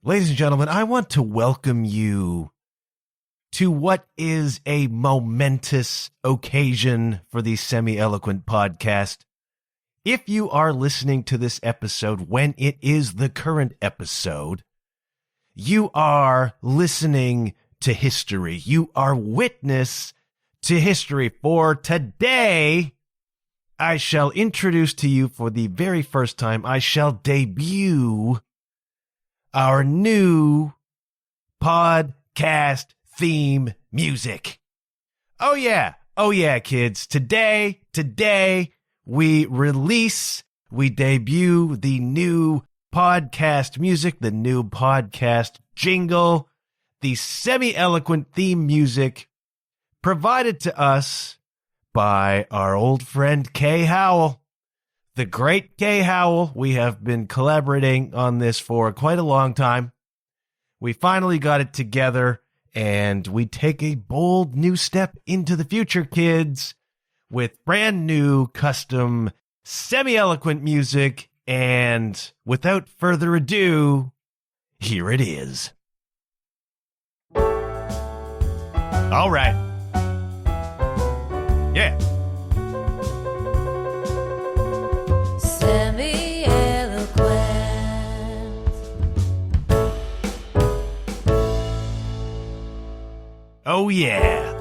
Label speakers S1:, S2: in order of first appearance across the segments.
S1: Ladies and gentlemen, I want to welcome you to what is a momentous occasion for the Semi-Eloquent podcast. If you are listening to this episode when it is the current episode, you are listening to history. You are witness to history. For today, I shall introduce to you for the very first time, I shall debut our new podcast theme music. Oh yeah, kids. Today, we debut the new podcast music, the new podcast jingle, the Semi-Eloquent theme music provided to us by our old friend Kay Howell. The great Kay Howell. We have been collaborating on this for quite a long time. We finally got it together, and we take a bold new step into the future, kids, with brand new custom Semi-Eloquent music. And without further ado, here it is. All right. Yeah.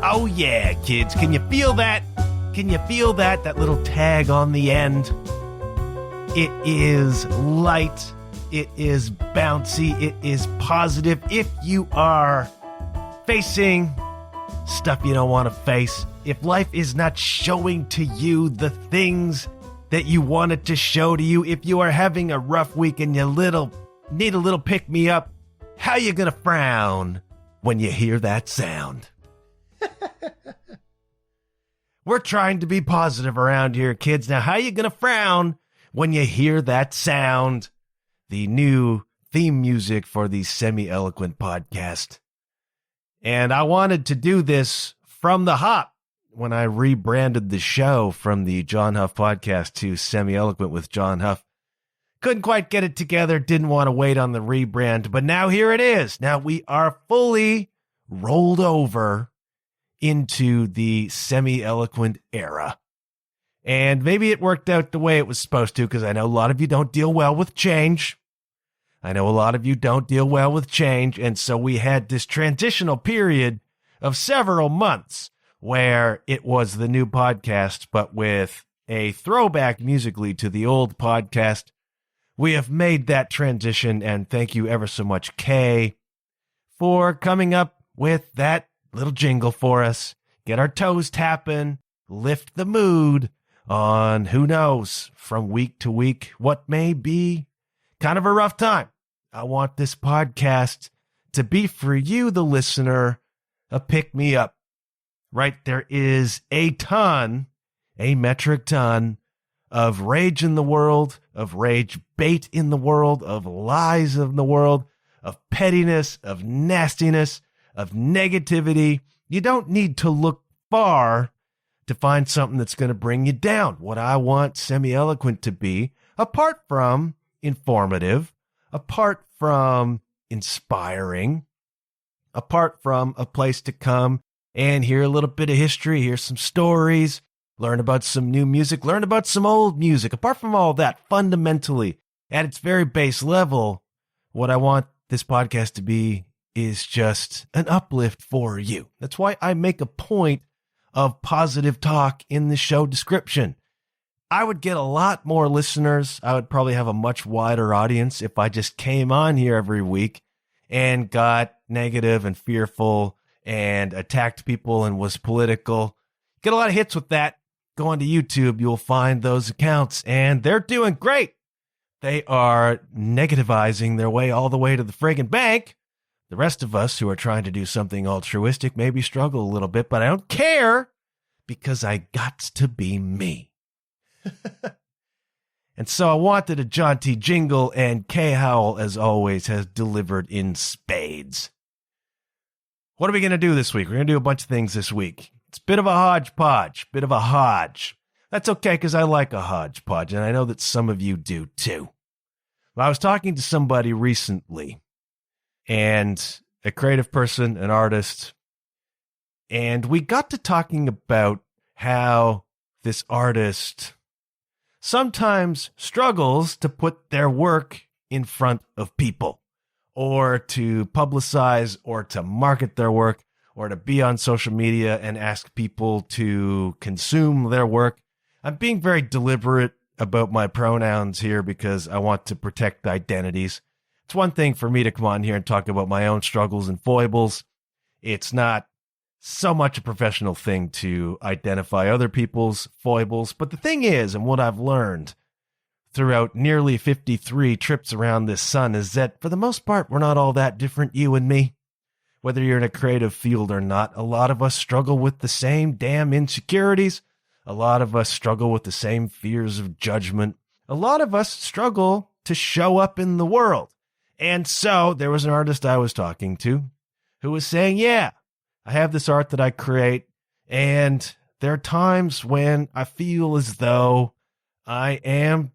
S1: Oh yeah, kids. Can you feel that? Can you feel that? That little tag on the end? It is light. It is bouncy. It is positive. If you are facing stuff you don't want to face, if life is not showing to you the things that you want it to show to you, if you are having a rough week and you need a little pick-me-up, how you gonna frown when you hear that sound? We're trying to be positive around here, kids. Now, how you gonna frown when you hear that sound? The new theme music for the Semi-Eloquent podcast. And I wanted to do this from the hop when I rebranded the show from the John Huff podcast to Semi-Eloquent with John Huff. Couldn't quite get it together, didn't want to wait on the rebrand, but now here it is. Now we are fully rolled over into the Semi-Eloquent era. And maybe it worked out the way it was supposed to, because I know a lot of you don't deal well with change. And so we had this transitional period of several months where it was the new podcast, but with a throwback musically to the old podcast. We have made that transition, and thank you ever so much, Kay, for coming up with that little jingle for us. Get our toes tapping, lift the mood on, who knows, from week to week, what may be kind of a rough time. I want this podcast to be, for you, the listener, a pick-me-up. Right? There is a metric ton of rage in the world, of rage bait in the world, of lies in the world, of pettiness, of nastiness, of negativity. You don't need to look far to find something that's going to bring you down. What I want Semi-Eloquent to be, apart from informative, apart from inspiring, apart from a place to come and hear a little bit of history, hear some stories, learn about some new music, learn about some old music. Apart from all that, fundamentally, at its very base level, what I want this podcast to be is just an uplift for you. That's why I make a point of positive talk in the show description. I would get a lot more listeners. I would probably have a much wider audience if I just came on here every week and got negative and fearful and attacked people and was political. Get a lot of hits with that. Go onto YouTube, you'll find those accounts, and they're doing great. They are negativizing their way all the way to the friggin' bank. The rest of us who are trying to do something altruistic maybe struggle a little bit, but I don't care because I got to be me. And so I wanted a jaunty jingle, and Kay Howell, as always, has delivered in spades. What are we going to do this week? We're going to do a bunch of things this week. It's a bit of a hodgepodge, bit of a hodge. That's okay, because I like a hodgepodge, and I know that some of you do too. Well, I was talking to somebody recently, and a creative person, an artist. And we got to talking about how this artist sometimes struggles to put their work in front of people, or to publicize, or to market their work, or to be on social media and ask people to consume their work. I'm being very deliberate about my pronouns here because I want to protect identities. It's one thing for me to come on here and talk about my own struggles and foibles. It's not so much a professional thing to identify other people's foibles. But the thing is, and what I've learned throughout nearly 53 trips around this sun, is that for the most part, we're not all that different, you and me. Whether you're in a creative field or not, a lot of us struggle with the same damn insecurities. A lot of us struggle with the same fears of judgment. A lot of us struggle to show up in the world. And so there was an artist I was talking to who was saying, yeah, I have this art that I create, and there are times when I feel as though I am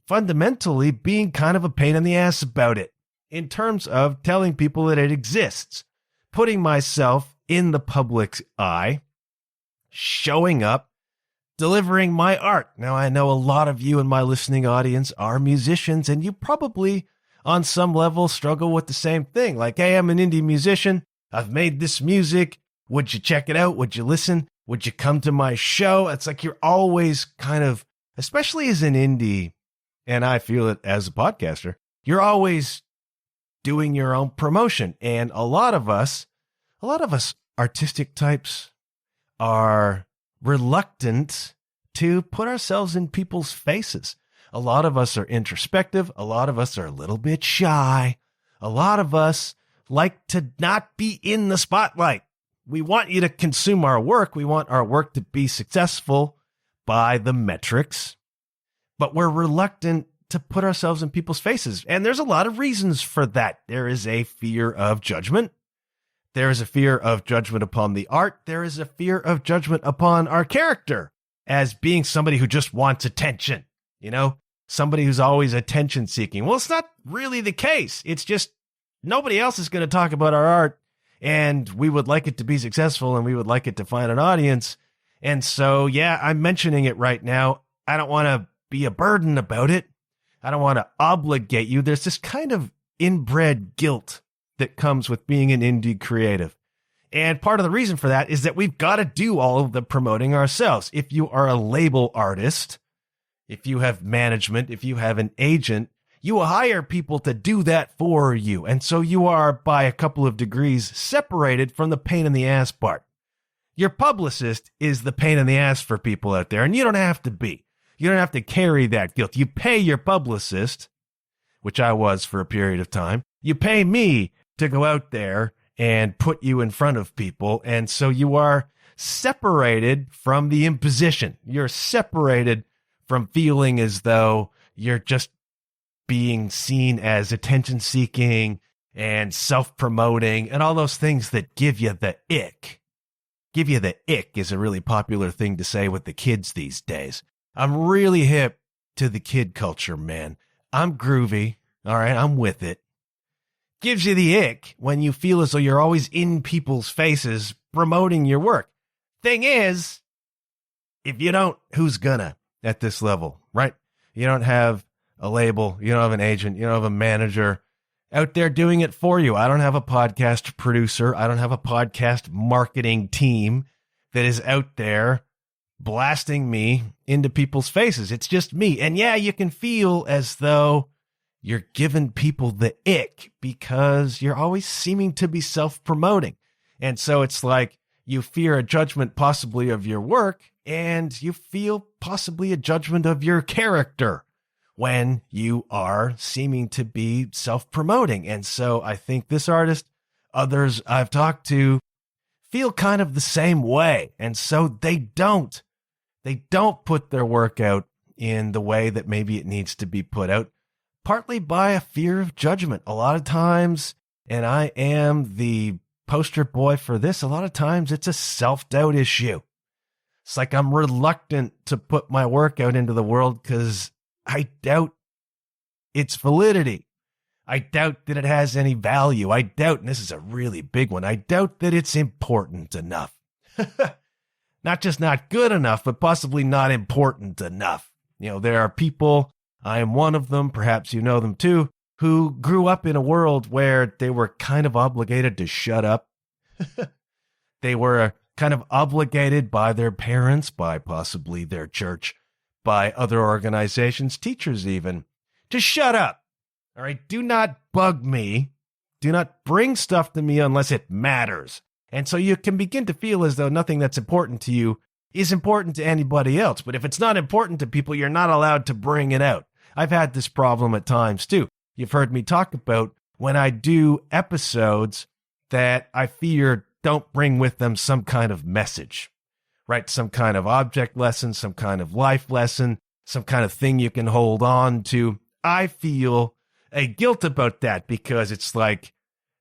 S1: fundamentally being kind of a pain in the ass about it, in terms of telling people that it exists, putting myself in the public's eye, showing up, delivering my art. Now, I know a lot of you in my listening audience are musicians, and you probably on some level struggle with the same thing. Like, hey, I'm an indie musician. I've made this music. Would you check it out? Would you listen? Would you come to my show? It's like you're always kind of, especially as an indie, and I feel it as a podcaster, you're always doing your own promotion. And a lot of us artistic types are reluctant to put ourselves in people's faces. A lot of us are introspective. A lot of us are a little bit shy. A lot of us like to not be in the spotlight. We want you to consume our work. We want our work to be successful by the metrics, but we're reluctant to put ourselves in people's faces. And there's a lot of reasons for that. There is a fear of judgment. There is a fear of judgment upon the art. There is a fear of judgment upon our character as being somebody who just wants attention, somebody who's always attention seeking. Well, it's not really the case. It's just nobody else is going to talk about our art, and we would like it to be successful, and we would like it to find an audience. And so, yeah, I'm mentioning it right now. I don't want to be a burden about it. I don't want to obligate you. There's this kind of inbred guilt that comes with being an indie creative. And part of the reason for that is that we've got to do all of the promoting ourselves. If you are a label artist, if you have management, if you have an agent, you hire people to do that for you. And so you are, by a couple of degrees, separated from the pain in the ass part. Your publicist is the pain in the ass for people out there, and you don't have to be. You don't have to carry that guilt. You pay your publicist, which I was for a period of time. You pay me to go out there and put you in front of people. And so you are separated from the imposition. You're separated from feeling as though you're just being seen as attention-seeking and self-promoting and all those things that give you the ick. Give you the ick is a really popular thing to say with the kids these days. I'm really hip to the kid culture, man. I'm groovy. All right, I'm with it. Gives you the ick when you feel as though you're always in people's faces promoting your work. Thing is, if you don't, who's gonna at this level, right? You don't have a label, you don't have an agent, you don't have a manager out there doing it for you. I don't have a podcast producer. I don't have a podcast marketing team that is out there blasting me into people's faces. It's just me. And yeah, you can feel as though you're giving people the ick because you're always seeming to be self-promoting. And so it's like you fear a judgment possibly of your work, and you feel possibly a judgment of your character when you are seeming to be self-promoting. And so I think this artist, others I've talked to, feel kind of the same way. And so they don't put their work out in the way that maybe it needs to be put out, partly by a fear of judgment. A lot of times, and I am the poster boy for this, a lot of times it's a self-doubt issue. It's like I'm reluctant to put my work out into the world because I doubt its validity. I doubt that it has any value. I doubt, and this is a really big one, I doubt that it's important enough. Not just not good enough, but possibly not important enough. There are people, I am one of them, perhaps you know them too, who grew up in a world where they were kind of obligated to shut up. They were kind of obligated by their parents, by possibly their church, by other organizations, teachers even, to shut up. All right, do not bug me. Do not bring stuff to me unless it matters. And so you can begin to feel as though nothing that's important to you is important to anybody else. But if it's not important to people, you're not allowed to bring it out. I've had this problem at times too. You've heard me talk about when I do episodes that I fear don't bring with them some kind of message, right? Some kind of object lesson, some kind of life lesson, some kind of thing you can hold on to. I feel a guilt about that because it's like,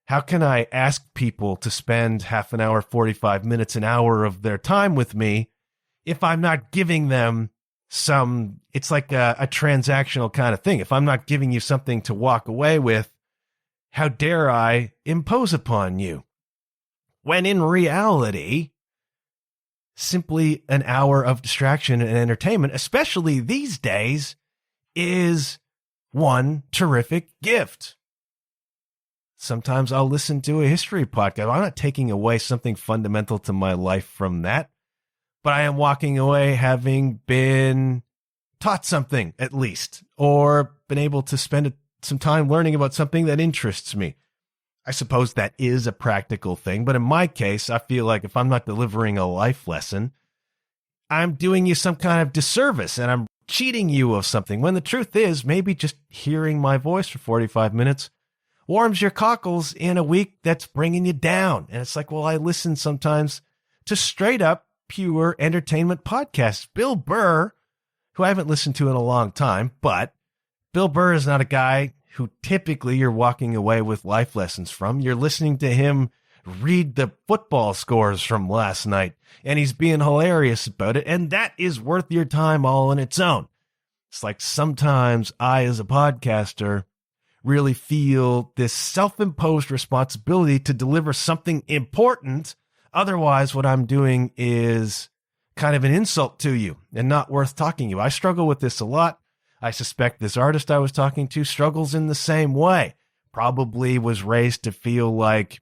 S1: how can I ask people to spend half an hour, 45 minutes, an hour of their time with me if I'm not giving them it's like a transactional kind of thing. If I'm not giving you something to walk away with, how dare I impose upon you? When in reality, simply an hour of distraction and entertainment, especially these days, is one terrific gift. Sometimes I'll listen to a history podcast. I'm not taking away something fundamental to my life from that, but I am walking away having been taught something at least, or been able to spend some time learning about something that interests me. I suppose that is a practical thing, but in my case, I feel like if I'm not delivering a life lesson, I'm doing you some kind of disservice and I'm cheating you of something, when the truth is maybe just hearing my voice for 45 minutes warms your cockles in a week that's bringing you down. And it's like, well, I listen sometimes to straight up pure entertainment podcasts. Bill Burr, who I haven't listened to in a long time, but Bill Burr is not a guy who typically you're walking away with life lessons from. You're listening to him read the football scores from last night, and he's being hilarious about it, and that is worth your time all on its own. It's like sometimes I, as a podcaster, really feel this self-imposed responsibility to deliver something important. Otherwise, what I'm doing is kind of an insult to you and not worth talking to you. I struggle with this a lot. I suspect this artist I was talking to struggles in the same way. Probably was raised to feel like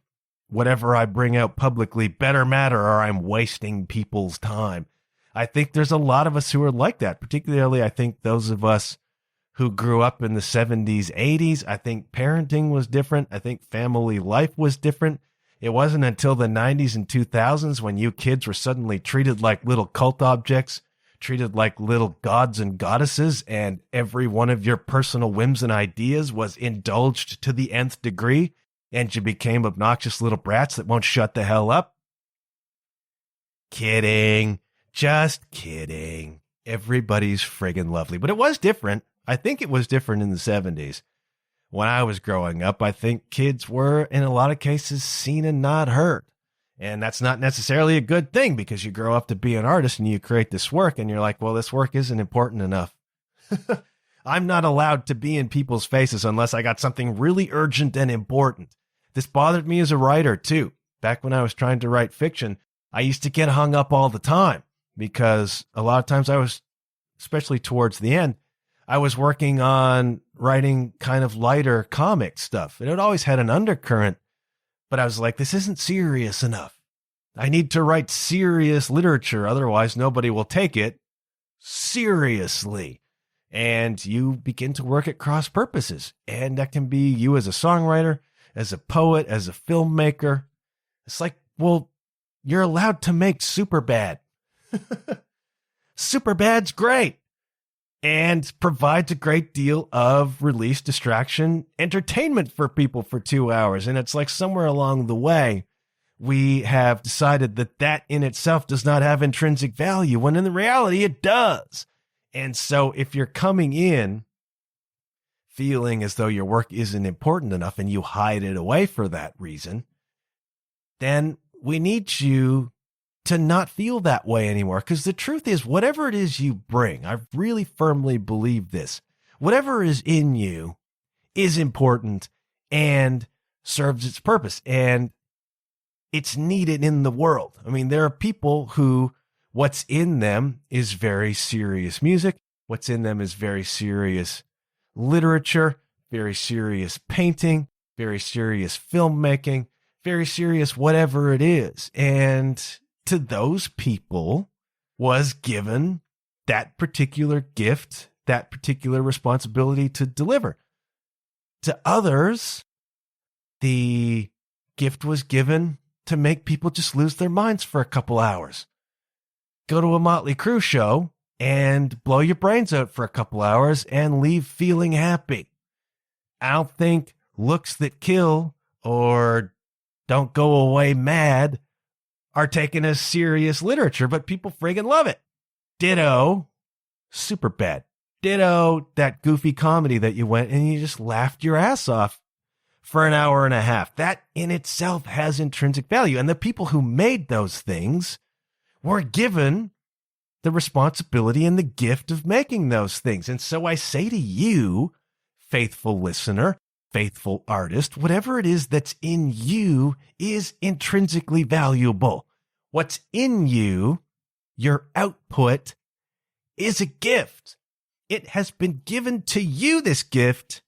S1: whatever I bring out publicly better matter or I'm wasting people's time. I think there's a lot of us who are like that, particularly I think those of us who grew up in the 70s, 80s. I think parenting was different. I think family life was different. It wasn't until the 90s and 2000s when you kids were suddenly treated like little cult objects, treated like little gods and goddesses, and every one of your personal whims and ideas was indulged to the nth degree, and you became obnoxious little brats that won't shut the hell up. Kidding. Just kidding. Everybody's friggin' lovely. But it was different. I think it was different in the 70s. When I was growing up, I think kids were, in a lot of cases, seen and not heard. And that's not necessarily a good thing because you grow up to be an artist and you create this work and you're like, well, this work isn't important enough. I'm not allowed to be in people's faces unless I got something really urgent and important. This bothered me as a writer, too. Back when I was trying to write fiction, I used to get hung up all the time because a lot of times I was, especially towards the end, I was working on writing kind of lighter comic stuff. And it always had an undercurrent, but I was like, this isn't serious enough. I need to write serious literature. Otherwise, nobody will take it seriously. And you begin to work at cross purposes. And that can be you as a songwriter, as a poet, as a filmmaker. It's like, well, you're allowed to make Superbad. Superbad's great. And provides a great deal of release, distraction, entertainment for people for 2 hours. And it's like somewhere along the way, we have decided that that in itself does not have intrinsic value, when in the reality it does. And so if you're coming in feeling as though your work isn't important enough and you hide it away for that reason, then we need you to not feel that way anymore. Because the truth is, whatever it is you bring, I really firmly believe this, whatever is in you is important and serves its purpose. And it's needed in the world. I mean, there are people who what's in them is very serious music. What's in them is very serious literature, very serious painting, very serious filmmaking, very serious whatever it is. And to those people was given that particular gift, that particular responsibility to deliver. To others, the gift was given to make people just lose their minds for a couple hours. Go to a Motley Crue show and blow your brains out for a couple hours and leave feeling happy. I don't think Looks That Kill or Don't Go Away Mad are taken as serious literature, but people friggin' love it. Ditto, Superbad. Ditto, that goofy comedy that you went and you just laughed your ass off for an hour and a half. That in itself has intrinsic value. And the people who made those things were given the responsibility and the gift of making those things. And so I say to you, faithful listener, faithful artist, whatever it is that's in you is intrinsically valuable. What's in you, your output, is a gift. It has been given to you, this gift,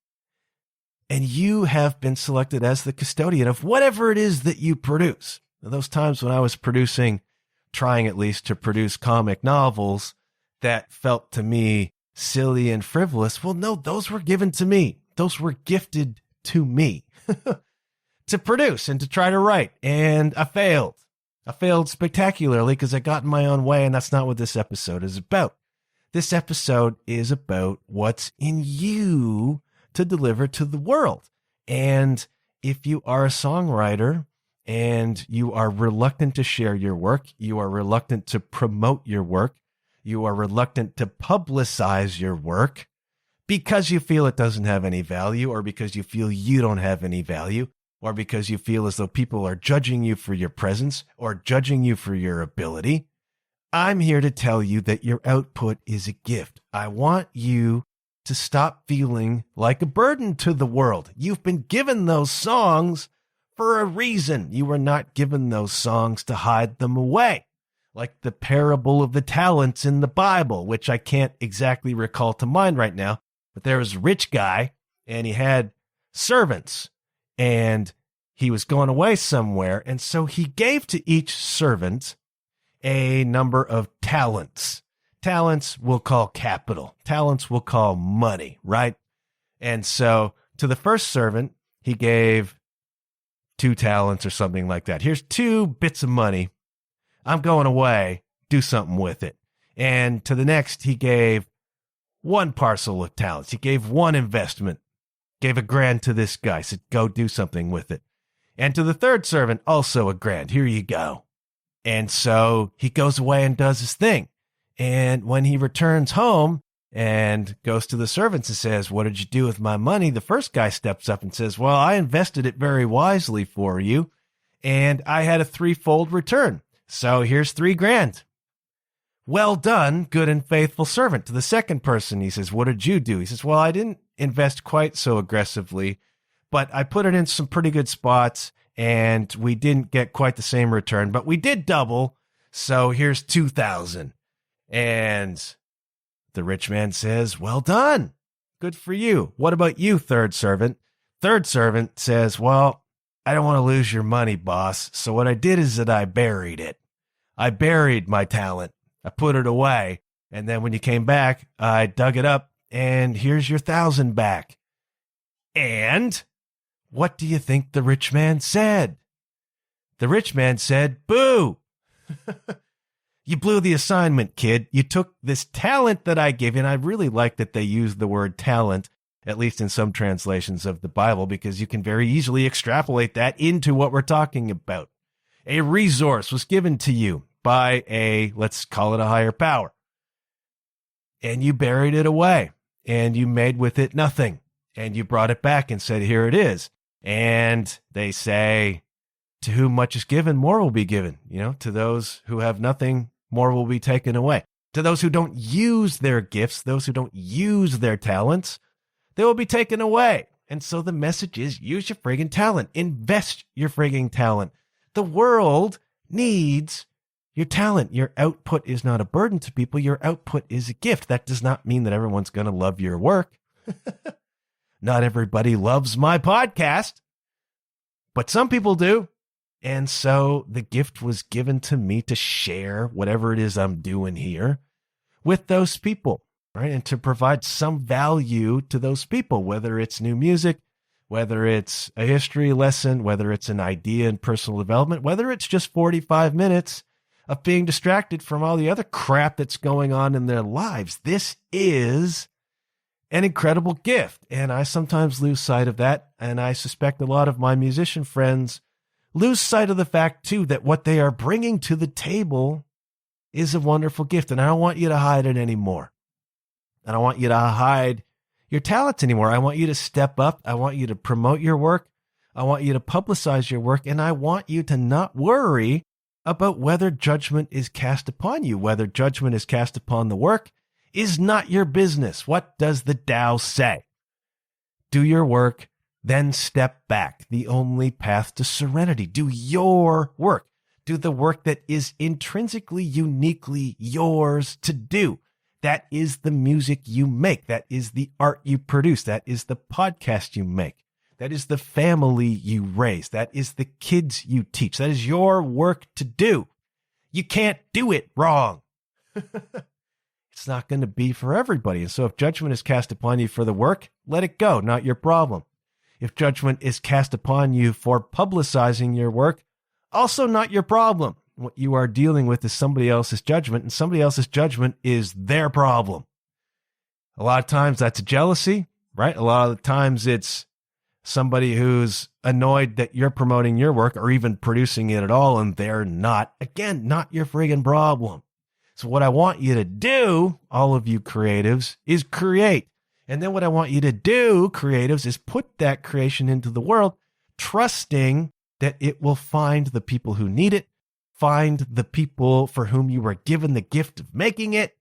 S1: and you have been selected as the custodian of whatever it is that you produce. Now, those times when I was trying at least to produce comic novels that felt to me silly and frivolous, well, no, those were given to me. Those were gifted to me to produce and to try to write. And I failed. I failed spectacularly because I got in my own way, and that's not what this episode is about. This episode is about what's in you to deliver to the world. And if you are a songwriter and you are reluctant to share your work, you are reluctant to promote your work, you are reluctant to publicize your work because you feel it doesn't have any value, or because you feel you don't have any value, or because you feel as though people are judging you for your presence or judging you for your ability, I'm here to tell you that your output is a gift. I want you to stop feeling like a burden to the world. You've been given those songs for a reason. You were not given those songs to hide them away. Like the parable of the talents in the Bible, which I can't exactly recall to mind right now, but there was a rich guy and he had servants and he was going away somewhere. And so he gave to each servant a number of talents. Talents we'll call capital. Talents we'll call money, right? And so to the first servant, he gave 2 talents or something like that. Here's 2 bits of money. I'm going away. Do something with it. And to the next, he gave 1 parcel of talents. He gave 1 investment. Gave $1,000 to this guy. Said, go do something with it. And to the third servant, also $1,000. Here you go. And so he goes away and does his thing. And when he returns home and goes to the servants and says, what did you do with my money? The first guy steps up and says, well, I invested it very wisely for you, and I had a 3-fold return. So here's $3,000. Well done, good and faithful servant. To the second person, he says, what did you do? He says, well, I didn't invest quite so aggressively, but I put it in some pretty good spots, and we didn't get quite the same return, but we did double. So here's $2,000. And the rich man says, well done. Good for you. What about you, third servant? Third servant says, well, I don't want to lose your money, boss. So what I did is that I buried it. I buried my talent. I put it away. And then when you came back, I dug it up, and here's your 1,000 back. And what do you think the rich man said? The rich man said, boo. You blew the assignment, kid. You took this talent that I gave you, and I really like that they use the word talent, at least in some translations of the Bible, because you can very easily extrapolate that into what we're talking about. A resource was given to you by let's call it a higher power. And you buried it away, and you made with it nothing. And you brought it back and said, here it is. And they say, to whom much is given, more will be given. You know, to those who have nothing, more will be taken away. To those who don't use their gifts, those who don't use their talents, they will be taken away. And so the message is use your friggin' talent. Invest your friggin' talent. The world needs your talent. Your output is not a burden to people. Your output is a gift. That does not mean that everyone's going to love your work. Not everybody loves my podcast, but some people do. And so the gift was given to me to share whatever it is I'm doing here with those people, right? And to provide some value to those people, whether it's new music, whether it's a history lesson, whether it's an idea in personal development, whether it's just 45 minutes of being distracted from all the other crap that's going on in their lives. This is an incredible gift. And I sometimes lose sight of that. And I suspect a lot of my musician friends lose sight of the fact, too, that what they are bringing to the table is a wonderful gift. And I don't want you to hide it anymore. I don't want you to hide your talents anymore. I want you to step up. I want you to promote your work. I want you to publicize your work. And I want you to not worry about whether judgment is cast upon you. Whether judgment is cast upon the work is not your business. What does the Tao say? Do your work, then step back. The only path to serenity. Do your work. Do the work that is intrinsically, uniquely yours to do. That is the music you make. That is the art you produce. That is the podcast you make. That is the family you raise. That is the kids you teach. That is your work to do. You can't do it wrong. It's not going to be for everybody. And so if judgment is cast upon you for the work, let it go, not your problem. If judgment is cast upon you for publicizing your work, also not your problem. What you are dealing with is somebody else's judgment, and somebody else's judgment is their problem. A lot of times that's jealousy, right? A lot of the times it's somebody who's annoyed that you're promoting your work or even producing it at all, and they're not. Again, not your friggin' problem. So what I want you to do, all of you creatives, is create. And then what I want you to do, creatives, is put that creation into the world, trusting that it will find the people who need it, find the people for whom you were given the gift of making it,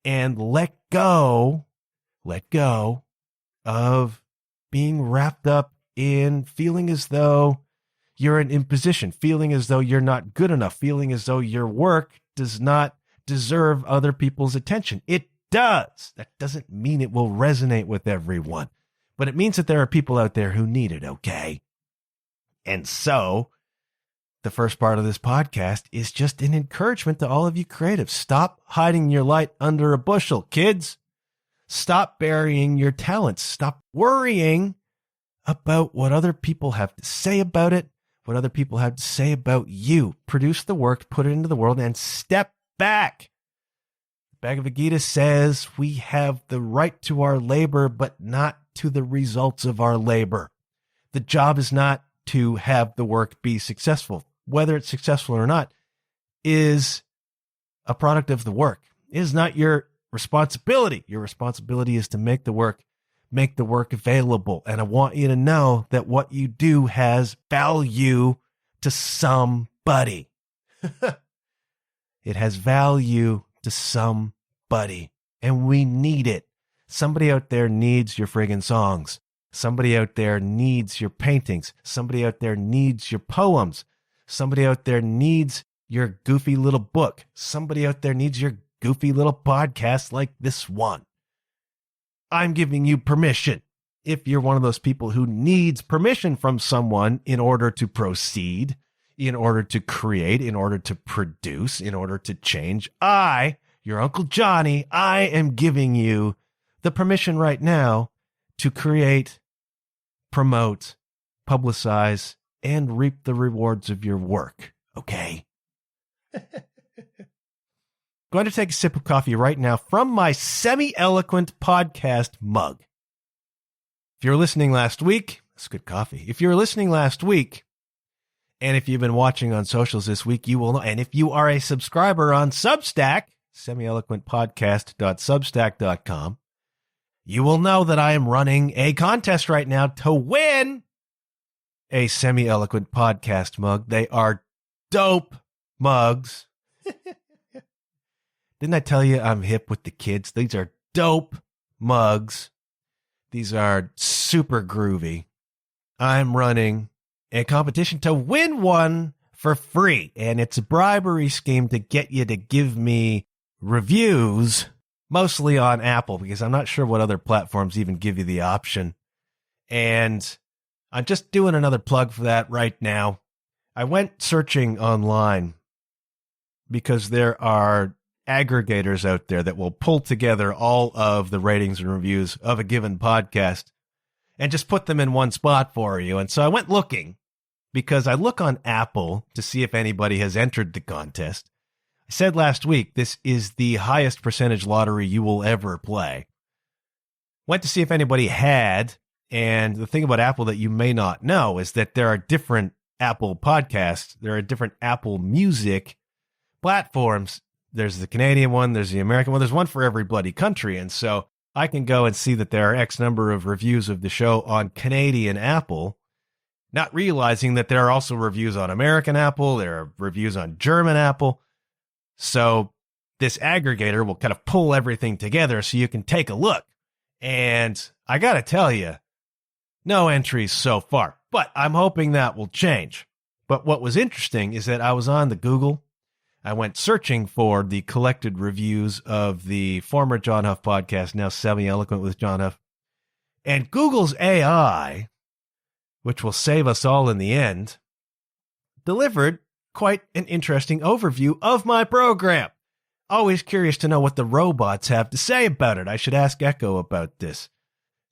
S1: and let go of being wrapped up in feeling as though you're an imposition, feeling as though you're not good enough, feeling as though your work does not deserve other people's attention. It does. That doesn't mean it will resonate with everyone, but it means that there are people out there who need it, okay? And so the first part of this podcast is just an encouragement to all of you creatives. Stop hiding your light under a bushel, kids. Stop burying your talents. Stop worrying about what other people have to say about it, what other people have to say about you. Produce the work, put it into the world, and step back. Bhagavad Gita says we have the right to our labor, but not to the results of our labor. The job is not to have the work be successful. Whether it's successful or not is a product of the work. It is not your responsibility. Your responsibility is to make the work available. And I want you to know that what you do has value to somebody. It has value to somebody, and we need it. Somebody out there needs your friggin' songs. Somebody out there needs your paintings. Somebody out there needs your poems. Somebody out there needs your goofy little book. Somebody out there needs your goofy little podcast like this one. I'm giving you permission. If you're one of those people who needs permission from someone in order to proceed, in order to create, in order to produce, in order to change, your Uncle Johnny, I am giving you the permission right now to create, promote, publicize, and reap the rewards of your work. Okay? Going to take a sip of coffee right now from my Semi-Eloquent podcast mug. If you were listening last week, that's good coffee. If you were listening last week, and if you've been watching on socials this week, you will know. And if you are a subscriber on Substack, semieloquentpodcast.substack.com, you will know that I am running a contest right now to win a Semi-Eloquent podcast mug. They are dope mugs. Didn't I tell you I'm hip with the kids? These are dope mugs. These are super groovy. I'm running a competition to win one for free, and it's a bribery scheme to get you to give me reviews, mostly on Apple, because I'm not sure what other platforms even give you the option. And I'm just doing another plug for that right now. I went searching online because there are aggregators out there that will pull together all of the ratings and reviews of a given podcast and just put them in one spot for you. And so I went looking, because I look on Apple to see if anybody has entered the contest. I said last week, this is the highest percentage lottery you will ever play. Went to see if anybody had, and the thing about Apple that you may not know is that there are different Apple podcasts. There are different Apple Music platforms. There's the Canadian one, there's the American one, there's one for every bloody country. And so I can go and see that there are X number of reviews of the show on Canadian Apple, not realizing that there are also reviews on American Apple, there are reviews on German Apple. So this aggregator will kind of pull everything together so you can take a look. And I got to tell you, no entries so far, but I'm hoping that will change. But what was interesting is that I was on the Google. I went searching for the collected reviews of the former John Huff podcast, now Semi-Eloquent with John Huff. And Google's AI, which will save us all in the end, delivered quite an interesting overview of my program. Always curious to know what the robots have to say about it. I should ask Echo about this.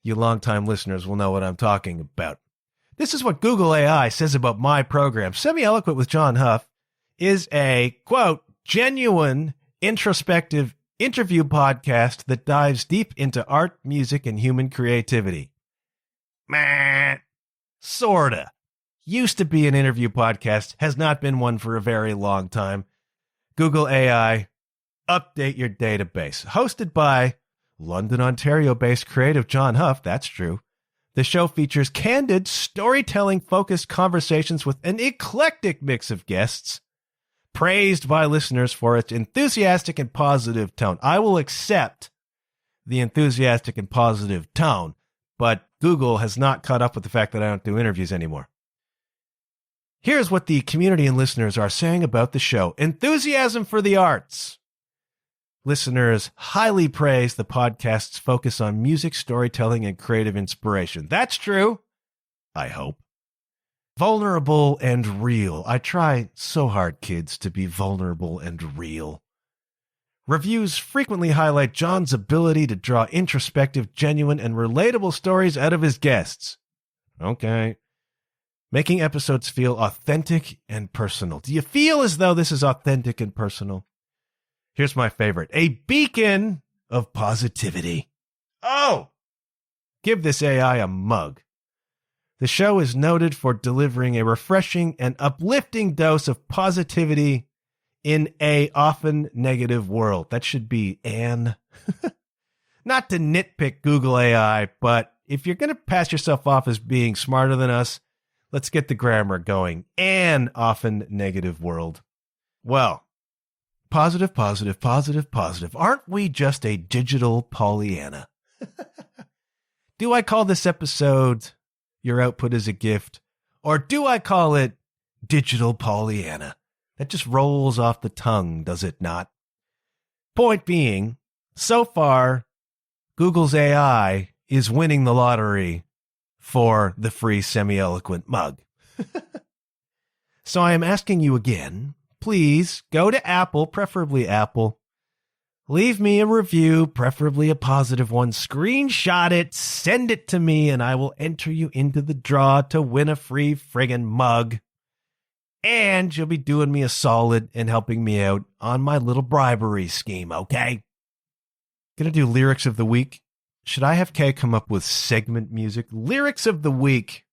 S1: You longtime listeners will know what I'm talking about. This is what Google AI says about my program. Semi-Eloquent with John Huff is a, quote, genuine, introspective interview podcast that dives deep into art, music, and human creativity. Meh. Sorta. Used to be an interview podcast, has not been one for a very long time. Google AI, update your database. Hosted by London, Ontario-based creative John Huff, that's true. The show features candid, storytelling-focused conversations with an eclectic mix of guests, praised by listeners for its enthusiastic and positive tone. I will accept the enthusiastic and positive tone, but Google has not caught up with the fact that I don't do interviews anymore. Here's what the community and listeners are saying about the show. Enthusiasm for the arts. Listeners highly praise the podcast's focus on music, storytelling, and creative inspiration. That's true, I hope. Vulnerable and real. I try so hard, kids, to be vulnerable and real. Reviews frequently highlight John's ability to draw introspective, genuine, and relatable stories out of his guests. Okay. Making episodes feel authentic and personal. Do you feel as though this is authentic and personal? Here's my favorite. A beacon of positivity. Oh! Give this AI a mug. The show is noted for delivering a refreshing and uplifting dose of positivity in a often negative world. That should be an. Not to nitpick Google AI, but if you're going to pass yourself off as being smarter than us, let's get the grammar going. An often negative world. Well, positive, positive, positive, positive. Aren't we just a digital Pollyanna? Do I call this episode Your Output is a Gift? Or do I call it Digital Pollyanna? That just rolls off the tongue, does it not? Point being, so far, Google's AI is winning the lottery for the free Semi-Eloquent mug. So I am asking you again, please go to Apple, preferably Apple. Leave me a review, preferably a positive one. Screenshot it, send it to me, and I will enter you into the draw to win a free friggin' mug. And you'll be doing me a solid and helping me out on my little bribery scheme, okay? Gonna do lyrics of the week. Should I have Kay come up with segment music? Lyrics of the week.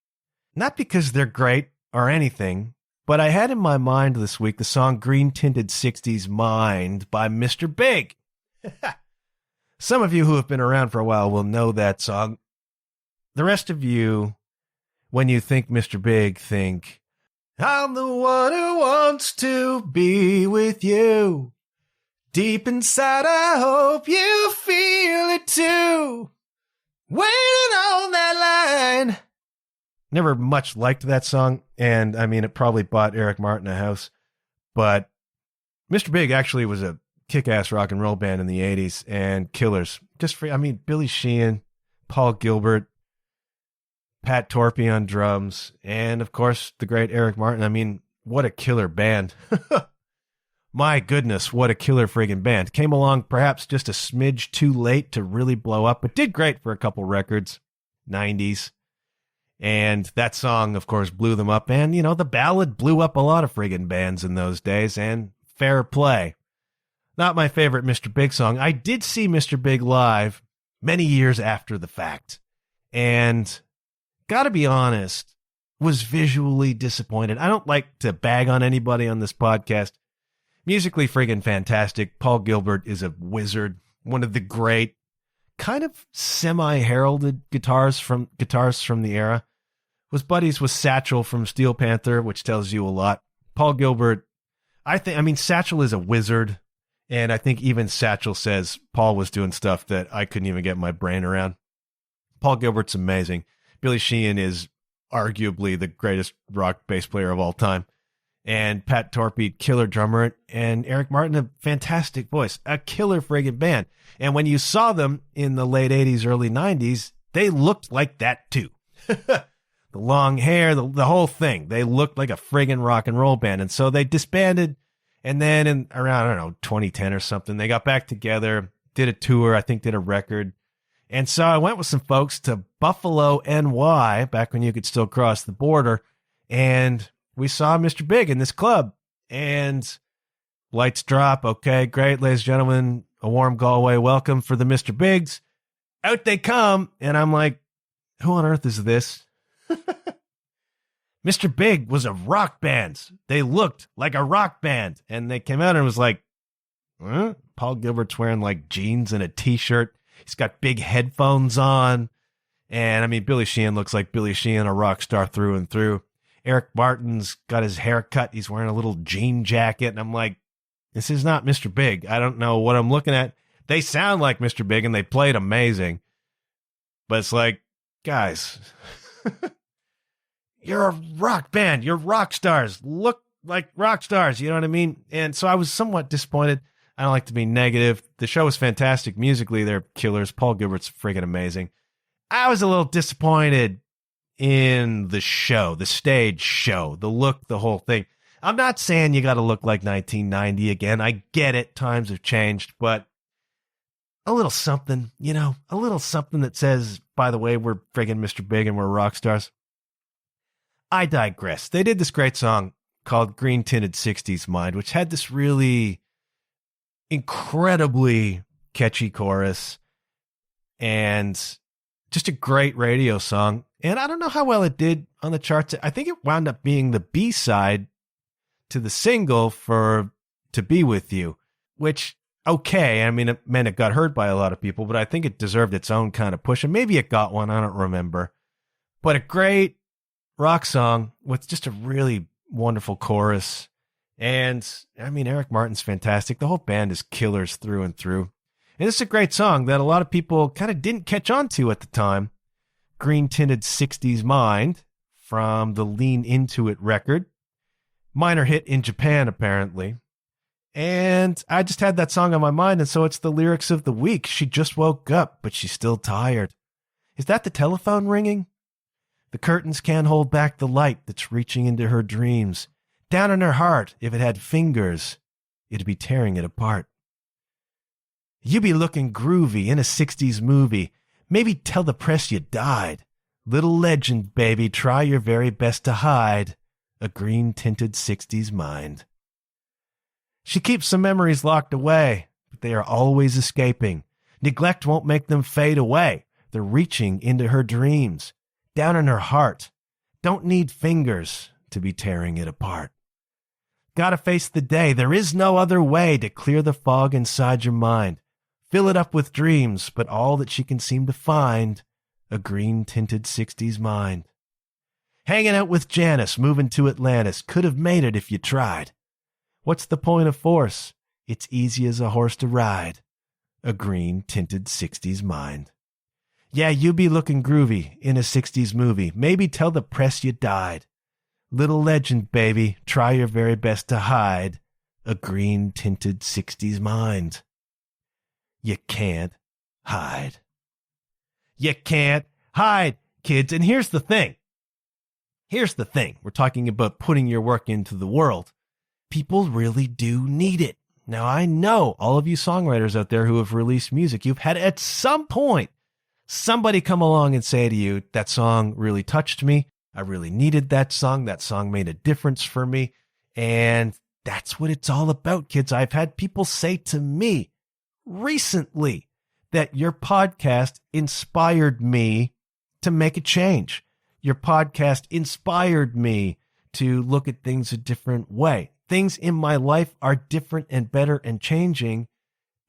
S1: Not because they're great or anything, but I had in my mind this week the song Green Tinted 60s Mind by Mr. Big. Some of you who have been around for a while will know that song. The rest of you, when you think Mr. Big, think, I'm the one who wants to be with you. Deep inside, I hope you feel it too. Waiting on that line. Never much liked that song, and I mean, it probably bought Eric Martin a house, but Mr. Big actually was a kick-ass rock and roll band in the 80s, and killers. Billy Sheehan, Paul Gilbert, Pat Torpey on drums, and of course, the great Eric Martin. I mean, what a killer band. My goodness, what a killer friggin' band. Came along perhaps just a smidge too late to really blow up, but did great for a couple records, 90s. And that song, of course, blew them up. And, the ballad blew up a lot of friggin' bands in those days, and fair play. Not my favorite Mr. Big song. I did see Mr. Big live many years after the fact. And gotta be honest, was visually disappointed. I don't like to bag on anybody on this podcast. Musically friggin' fantastic. Paul Gilbert is a wizard. One of the great kind of semi-heralded guitars from the era. Was buddies with Satchel from Steel Panther, which tells you a lot. Paul Gilbert, Satchel is a wizard. And I think even Satchel says Paul was doing stuff that I couldn't even get my brain around. Paul Gilbert's amazing. Billy Sheehan is arguably the greatest rock bass player of all time. And Pat Torpey, killer drummer. And Eric Martin, a fantastic voice. A killer friggin' band. And when you saw them in the late 80s, early 90s, they looked like that too. The long hair, the whole thing. They looked like a friggin' rock and roll band. And so they disbanded. And then in around, 2010 or something, they got back together, did a tour, I think did a record. And so I went with some folks to Buffalo, NY, back when you could still cross the border. And we saw Mr. Big in this club. And lights drop. Okay, great, ladies and gentlemen. A warm Galway welcome for the Mr. Bigs. Out they come. And I'm like, who on earth is this? Mr. Big was a rock band. They looked like a rock band. And they came out and was like, huh? Paul Gilbert's wearing like jeans and a t-shirt. He's got big headphones on. And Billy Sheehan looks like Billy Sheehan, a rock star through and through. Eric Martin's got his hair cut. He's wearing a little jean jacket. And I'm like, this is not Mr. Big. I don't know what I'm looking at. They sound like Mr. Big and they played amazing. But it's like, guys, you're a rock band. You're rock stars. Look like rock stars. You know what I mean? And so I was somewhat disappointed. I don't like to be negative. The show was fantastic. Musically, they're killers. Paul Gilbert's friggin' amazing. I was a little disappointed in the show, the stage show, the look, the whole thing. I'm not saying you got to look like 1990 again. I get it. Times have changed, but a little something, a little something that says, by the way, we're friggin' Mr. Big and we're rock stars. I digress. They did this great song called Green Tinted 60s Mind, which had this really incredibly catchy chorus and just a great radio song. And I don't know how well it did on the charts. I think it wound up being the B-side to the single for To Be With You, which, okay, it meant it got heard by a lot of people, but I think it deserved its own kind of push. And maybe it got one, I don't remember. But a great rock song with just a really wonderful chorus. And Eric Martin's fantastic. The whole band is killers through and through. And it's a great song that a lot of people kind of didn't catch on to at the time. Green Tinted 60s Mind from the Lean Into It record. Minor hit in Japan, apparently. And I just had that song on my mind, and so it's the lyrics of the week. She just woke up, but she's still tired. Is that the telephone ringing? The curtains can't hold back the light that's reaching into her dreams. Down in her heart, if it had fingers, it'd be tearing it apart. You be looking groovy in a 60s movie. Maybe tell the press you died. Little legend, baby, try your very best to hide a green-tinted 60s mind. She keeps some memories locked away, but they are always escaping. Neglect won't make them fade away. They're reaching into her dreams. Down in her heart. Don't need fingers to be tearing it apart. Gotta face the day. There is no other way to clear the fog inside your mind. Fill it up with dreams, but all that she can seem to find, a green-tinted 60s mind. Hanging out with Janice, moving to Atlantis, could have made it if you tried. What's the point of force? It's easy as a horse to ride, a green-tinted 60s mind. Yeah, you be looking groovy in a 60s movie. Maybe tell the press you died. Little legend, baby. Try your very best to hide a green-tinted 60s mind. You can't hide. You can't hide, kids. And here's the thing. We're talking about putting your work into the world. People really do need it. Now, I know all of you songwriters out there who have released music, you've had at some point somebody come along and say to you, that song really touched me. I really needed that song. That song made a difference for me. And that's what it's all about, kids. I've had people say to me recently that your podcast inspired me to make a change. Your podcast inspired me to look at things a different way. Things in my life are different and better and changing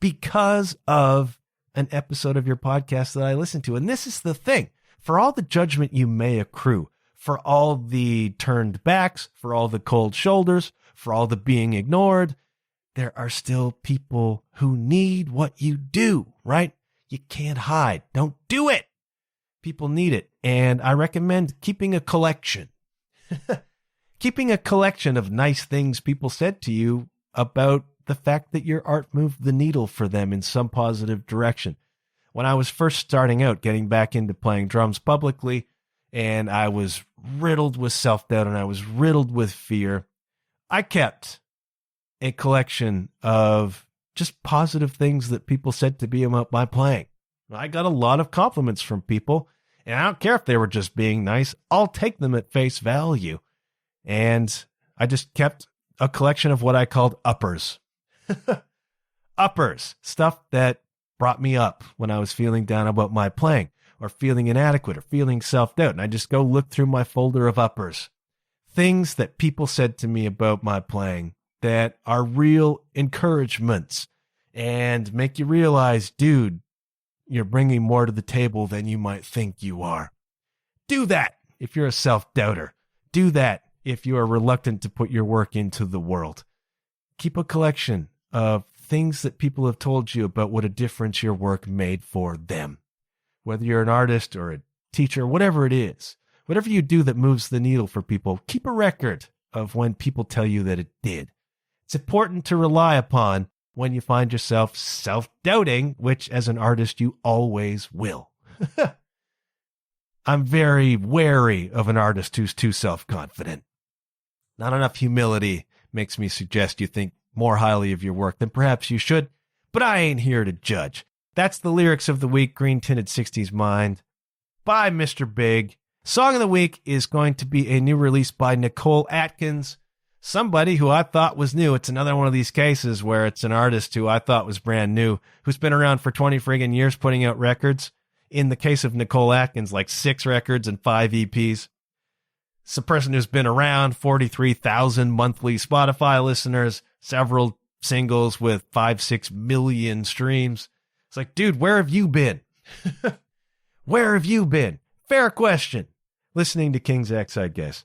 S1: because of an episode of your podcast that I listened to. And this is the thing. For all the judgment you may accrue, for all the turned backs, for all the cold shoulders, for all the being ignored, there are still people who need what you do, right? You can't hide. Don't do it. People need it. And I recommend keeping a collection. Keeping a collection of nice things people said to you about the fact that your art moved the needle for them in some positive direction. When I was first starting out, getting back into playing drums publicly, and I was riddled with self-doubt and I was riddled with fear, I kept a collection of just positive things that people said to me about my playing. I got a lot of compliments from people, and I don't care if they were just being nice. I'll take them at face value. And I just kept a collection of what I called uppers. Uppers, stuff that brought me up when I was feeling down about my playing or feeling inadequate or feeling self-doubt. And I just go look through my folder of uppers. Things that people said to me about my playing that are real encouragements and make you realize, dude, you're bringing more to the table than you might think you are. Do that if you're a self-doubter. Do that if you are reluctant to put your work into the world. Keep a collection of things that people have told you about what a difference your work made for them. Whether you're an artist or a teacher, whatever it is, whatever you do that moves the needle for people, keep a record of when people tell you that it did. It's important to rely upon when you find yourself self-doubting, which as an artist you always will. I'm very wary of an artist who's too self-confident. Not enough humility makes me suggest you think more highly of your work than perhaps you should, but I ain't here to judge. That's the lyrics of the week, Green Tinted 60s Mind by Mr. Big. Song of the week is going to be a new release by Nicole Atkins, somebody who I thought was new. It's another one of these cases where it's an artist who I thought was brand new, who's been around for 20 friggin' years putting out records. In the case of Nicole Atkins, like 6 records and 5 EPs. It's a person who's been around, 43,000 monthly Spotify listeners, several singles with 5-6 million streams. It's like, dude, where have you been? Where have you been? Fair question. Listening to King's X, I guess.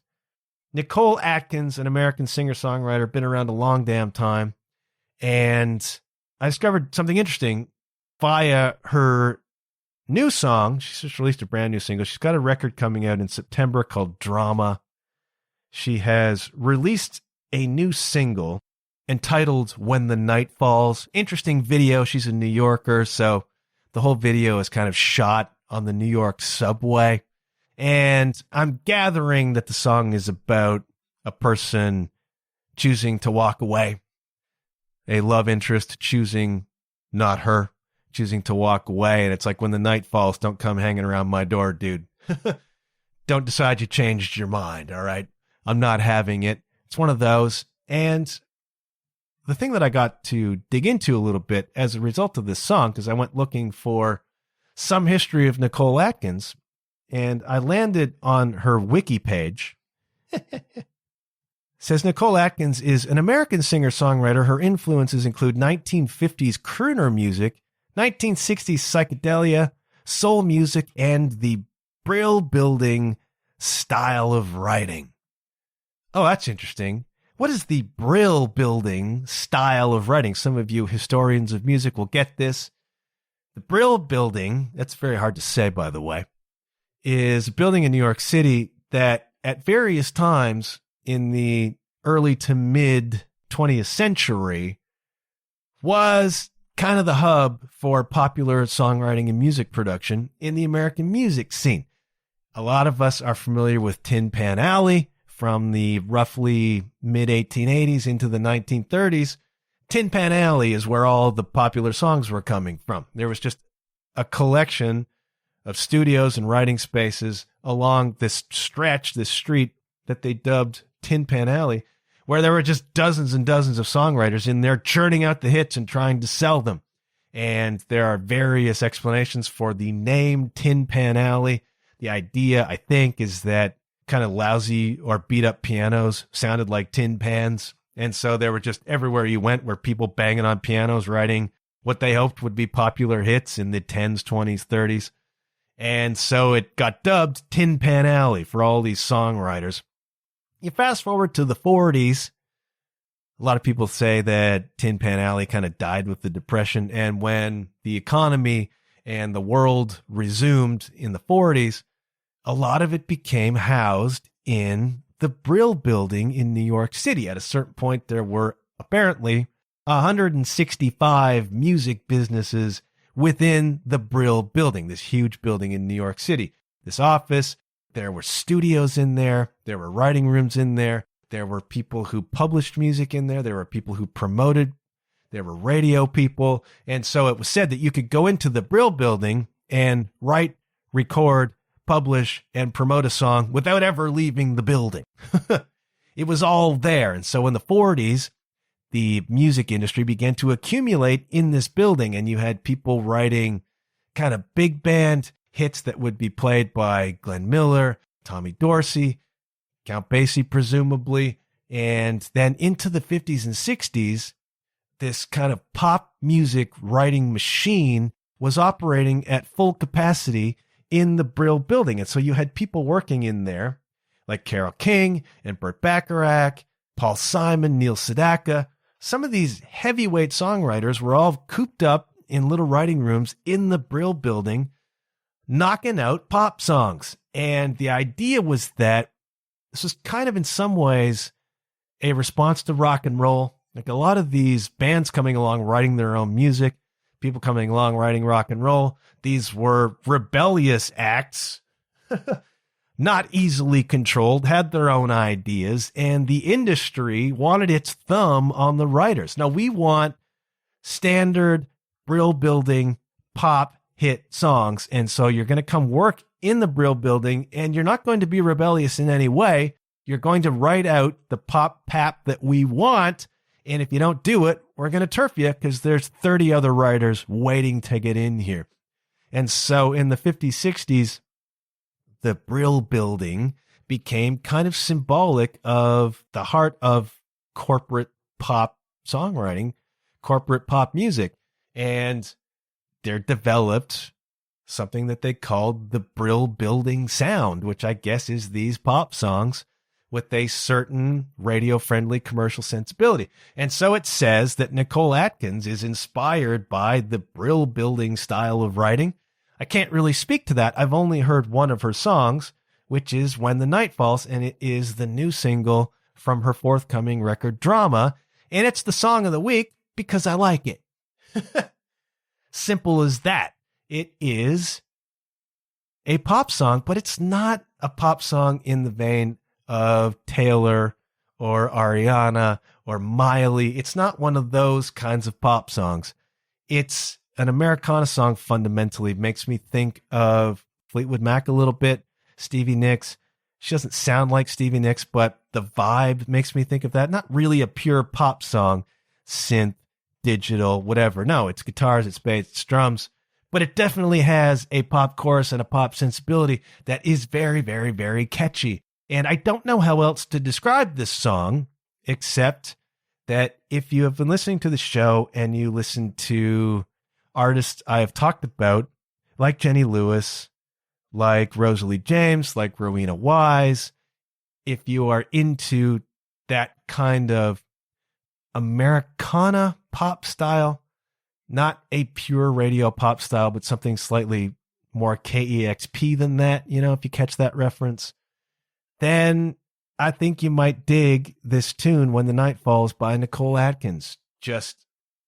S1: Nicole Atkins, an American singer-songwriter, been around a long damn time. And I discovered something interesting via her new song. She's just released a brand new single. She's got a record coming out in September called Drama. She has released a new single entitled When the Night Falls. Interesting video. She's a New Yorker, so the whole video is kind of shot on the New York subway. And I'm gathering that the song is about a person choosing to walk away, a love interest choosing not her, choosing to walk away. And it's like, when the night falls, don't come hanging around my door, dude. Don't decide you changed your mind, all right? I'm not having it. It's one of those. And the thing that I got to dig into a little bit as a result of this song, because I went looking for some history of Nicole Atkins, and I landed on her wiki page. Says Nicole Atkins is an American singer-songwriter. Her influences include 1950s crooner music, 1960s psychedelia, soul music, and the brill-building style of writing. Oh, that's interesting. What is the brill-building style of writing? Some of you historians of music will get this. The Brill Building, that's very hard to say, by the way, is a building in New York City that at various times in the early to mid 20th century was kind of the hub for popular songwriting and music production in the American music scene. A lot of us are familiar with Tin Pan Alley from the roughly mid 1880s into the 1930s. Tin Pan Alley is where all the popular songs were coming from. There was just a collection of studios and writing spaces along this stretch, this street that they dubbed Tin Pan Alley, where there were just dozens and dozens of songwriters in there churning out the hits and trying to sell them. And there are various explanations for the name Tin Pan Alley. The idea, I think, is that kind of lousy or beat up pianos sounded like tin pans. And so there were just everywhere you went were people banging on pianos, writing what they hoped would be popular hits in the 10s, 20s, 30s. And so it got dubbed Tin Pan Alley for all these songwriters. You fast forward to the 40s. A lot of people say that Tin Pan Alley kind of died with the Depression. And when the economy and the world resumed in the 40s, a lot of it became housed in the Brill Building in New York City. At a certain point, there were apparently 165 music businesses within the Brill Building, this huge building in New York City. This office, there were studios in there were writing rooms in there were people who published music in there were people who promoted, there were radio people. And so it was said that you could go into the Brill Building and write, record, publish, and promote a song without ever leaving the building. It was all there. And so in the 40s, the music industry began to accumulate in this building, and you had people writing kind of big band hits that would be played by Glenn Miller, Tommy Dorsey, Count Basie, presumably. And then into the 50s and 60s, this kind of pop music writing machine was operating at full capacity in the Brill Building. And so you had people working in there like Carole King and Burt Bacharach, Paul Simon, Neil Sedaka. Some of these heavyweight songwriters were all cooped up in little writing rooms in the Brill Building, knocking out pop songs. And the idea was that this was kind of in some ways a response to rock and roll. Like a lot of these bands coming along, writing their own music, people coming along, writing rock and roll. These were rebellious acts, not easily controlled, had their own ideas, and the industry wanted its thumb on the writers. Now, we want standard Brill Building pop hit songs, and so you're going to come work in the Brill Building, and you're not going to be rebellious in any way. You're going to write out the pop pap that we want, and if you don't do it, we're going to turf you because there's 30 other writers waiting to get in here. And so in the 50s, 60s, the Brill Building became kind of symbolic of the heart of corporate pop songwriting, corporate pop music. And there developed something that they called the Brill Building sound, which I guess is these pop songs with a certain radio-friendly commercial sensibility. And so it says that Nicole Atkins is inspired by the Brill Building style of writing. I can't really speak to that. I've only heard one of her songs, which is When the Night Falls, and it is the new single from her forthcoming record, Drama, and it's the song of the week because I like it. Simple as that. It is a pop song, but it's not a pop song in the vein of Taylor or Ariana or Miley. It's not one of those kinds of pop songs. It's an Americana song fundamentally. It makes me think of Fleetwood Mac a little bit, Stevie Nicks. She doesn't sound like Stevie Nicks, but the vibe makes me think of that. Not really a pure pop song, synth, digital, whatever. No, it's guitars, it's bass, it's drums. But it definitely has a pop chorus and a pop sensibility that is very, very, very catchy. And I don't know how else to describe this song, except that if you have been listening to the show and you listen to artists I have talked about, like Jenny Lewis, like Rosalie James, like Rowena Wise, if you are into that kind of Americana pop style, not a pure radio pop style, but something slightly more KEXP than that, if you catch that reference, then I think you might dig this tune, When the Night Falls by Nicole Atkins. Just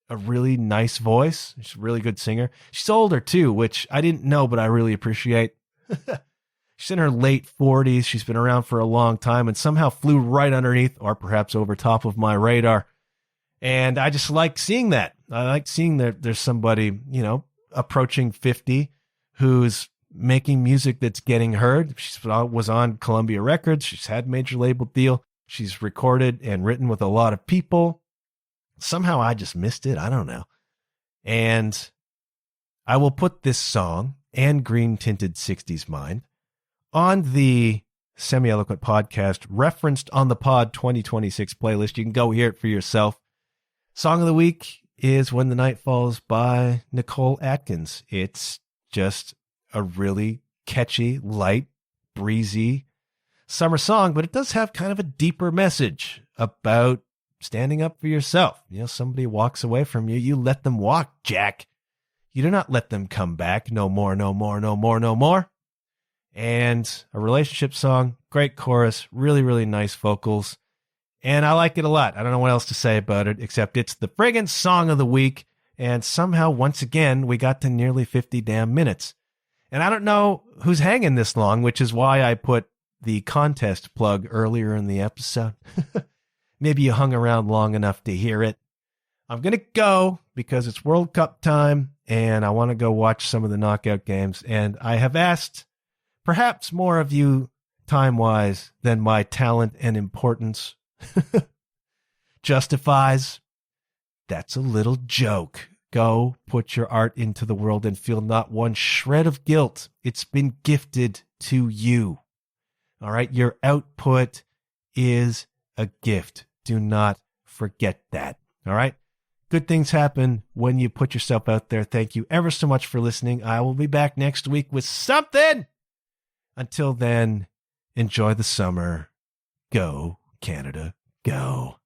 S1: a really nice voice. She's a really good singer. She's older too, which I didn't know, but I really appreciate. She's in her late 40s. She's been around for a long time and somehow flew right underneath or perhaps over top of my radar. And I just like seeing that. I like seeing that there's somebody, approaching 50 who's making music that's getting heard. She was on Columbia Records. She's had a major label deal. She's recorded and written with a lot of people. Somehow I just missed it. I don't know. And I will put this song and Green Tinted 60s Mind on the Semi-Eloquent podcast referenced on the Pod 2026 playlist. You can go hear it for yourself. Song of the week is When the Night Falls by Nicole Atkins. It's just a really catchy, light, breezy summer song, but it does have kind of a deeper message about standing up for yourself. Somebody walks away from you, you let them walk, Jack. You do not let them come back. No more, no more, no more, no more. And a relationship song, great chorus, really, really nice vocals. And I like it a lot. I don't know what else to say about it, except it's the friggin' song of the week. And somehow, once again, we got to nearly 50 damn minutes. And I don't know who's hanging this long, which is why I put the contest plug earlier in the episode. Maybe you hung around long enough to hear it. I'm going to go because it's World Cup time and I want to go watch some of the knockout games. And I have asked perhaps more of you time-wise than my talent and importance justifies. That's a little joke. Go put your art into the world and feel not one shred of guilt. It's been gifted to you. All right. Your output is a gift. Do not forget that. All right. Good things happen when you put yourself out there. Thank you ever so much for listening. I will be back next week with something. Until then, enjoy the summer. Go, Canada, go.